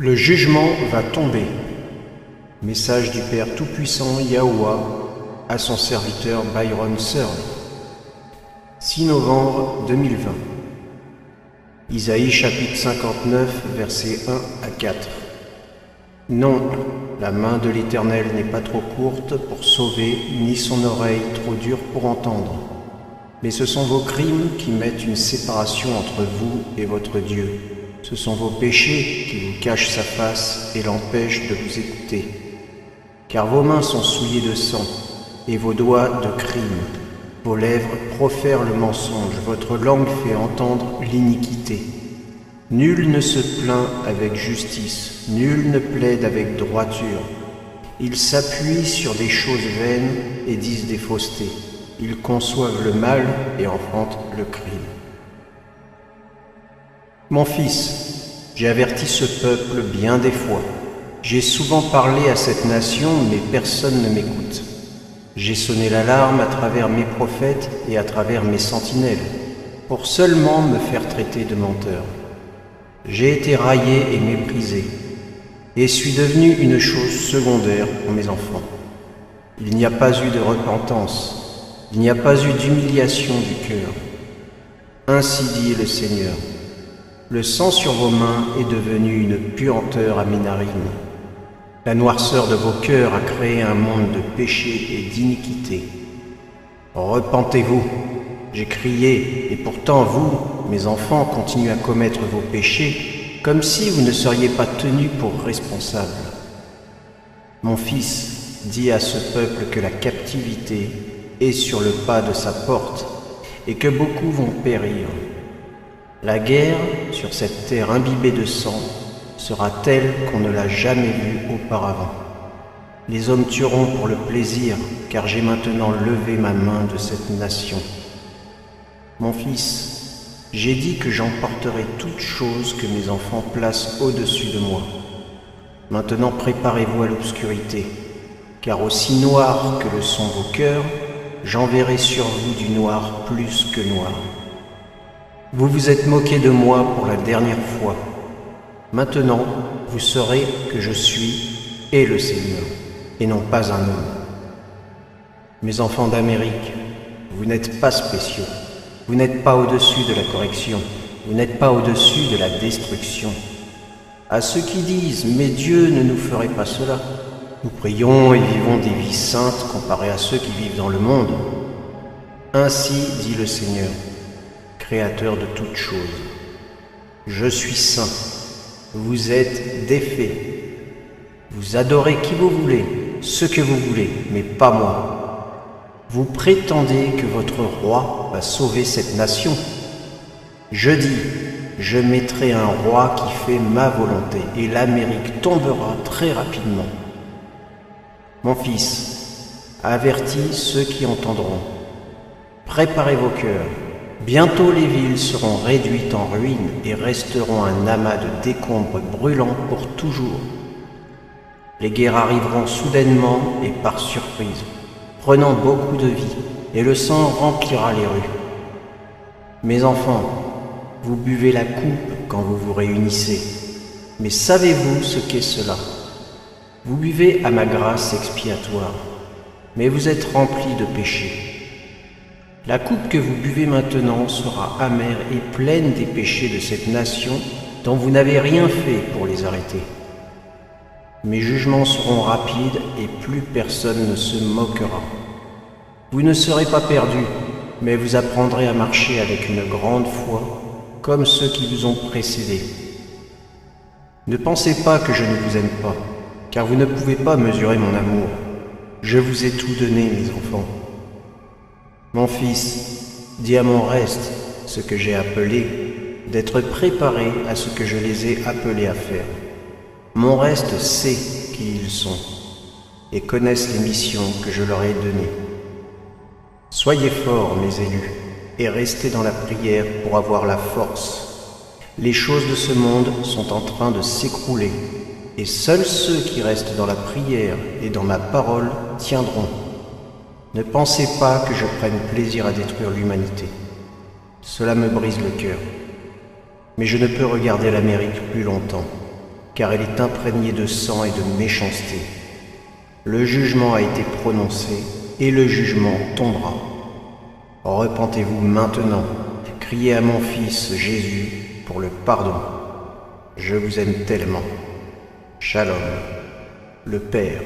Le jugement va tomber. Message du Père Tout-Puissant Yahuwah à son serviteur Byron Searle. 6 novembre 2020. Isaïe chapitre 59, versets 1 à 4. Non, la main de l'Éternel n'est pas trop courte pour sauver, ni son oreille trop dure pour entendre. Mais ce sont vos crimes qui mettent une séparation entre vous et votre Dieu. Ce sont vos péchés qui vous cachent sa face et l'empêchent de vous écouter. Car vos mains sont souillées de sang et vos doigts de crime. Vos lèvres profèrent le mensonge, votre langue fait entendre l'iniquité. Nul ne se plaint avec justice, nul ne plaide avec droiture. Ils s'appuient sur des choses vaines et disent des faussetés. Ils conçoivent le mal et enfantent le crime. Mon fils, j'ai averti ce peuple bien des fois. J'ai souvent parlé à cette nation, mais personne ne m'écoute. J'ai sonné l'alarme à travers mes prophètes et à travers mes sentinelles, pour seulement me faire traiter de menteur. J'ai été raillé et méprisé, et suis devenu une chose secondaire pour mes enfants. Il n'y a pas eu de repentance, il n'y a pas eu d'humiliation du cœur. Ainsi dit le Seigneur. Le sang sur vos mains est devenu une puanteur à mes narines. La noirceur de vos cœurs a créé un monde de péché et d'iniquité. Repentez-vous, j'ai crié, et pourtant vous, mes enfants, continuez à commettre vos péchés, comme si vous ne seriez pas tenus pour responsables. Mon fils, dis à ce peuple que la captivité est sur le pas de sa porte, et que beaucoup vont périr. La guerre, sur cette terre imbibée de sang, sera telle qu'on ne l'a jamais vue auparavant. Les hommes tueront pour le plaisir, car j'ai maintenant levé ma main de cette nation. Mon fils, j'ai dit que j'emporterai toutes choses que mes enfants placent au-dessus de moi. Maintenant préparez-vous à l'obscurité, car aussi noir que le sont vos cœurs, j'enverrai sur vous du noir plus que noir. Vous vous êtes moqué de moi pour la dernière fois. Maintenant, vous saurez que je suis et le Seigneur, et non pas un homme. Mes enfants d'Amérique, vous n'êtes pas spéciaux. Vous n'êtes pas au-dessus de la correction. Vous n'êtes pas au-dessus de la destruction. À ceux qui disent « Mais Dieu ne nous ferait pas cela. Nous prions et vivons des vies saintes comparées à ceux qui vivent dans le monde. » Ainsi dit le Seigneur, Créateur de toutes choses. Je suis saint. Vous êtes défaits. Vous adorez qui vous voulez, ce que vous voulez, mais pas moi. Vous prétendez que votre roi va sauver cette nation. Je dis, je mettrai un roi qui fait ma volonté, et l'Amérique tombera très rapidement. Mon fils, avertis ceux qui entendront. Préparez vos cœurs. Bientôt les villes seront réduites en ruines et resteront un amas de décombres brûlants pour toujours. Les guerres arriveront soudainement et par surprise, prenant beaucoup de vie, et le sang remplira les rues. Mes enfants, vous buvez la coupe quand vous vous réunissez, mais savez-vous ce qu'est cela? Vous buvez à ma grâce expiatoire, mais vous êtes remplis de péchés. La coupe que vous buvez maintenant sera amère et pleine des péchés de cette nation dont vous n'avez rien fait pour les arrêter. Mes jugements seront rapides et plus personne ne se moquera. Vous ne serez pas perdus, mais vous apprendrez à marcher avec une grande foi, comme ceux qui vous ont précédés. Ne pensez pas que je ne vous aime pas, car vous ne pouvez pas mesurer mon amour. Je vous ai tout donné, mes enfants. Mon fils, dis à mon reste ce que j'ai appelé, d'être préparé à ce que je les ai appelés à faire. Mon reste sait qui ils sont et connaissent les missions que je leur ai données. Soyez forts, mes élus, et restez dans la prière pour avoir la force. Les choses de ce monde sont en train de s'écrouler, et seuls ceux qui restent dans la prière et dans ma parole tiendront. Ne pensez pas que je prenne plaisir à détruire l'humanité. Cela me brise le cœur. Mais je ne peux regarder l'Amérique plus longtemps. car elle est imprégnée de sang et de méchanceté. Le jugement a été prononcé, et le jugement tombera. Repentez-vous maintenant, criez à mon Fils Jésus pour le pardon. Je vous aime tellement. Shalom, le Père.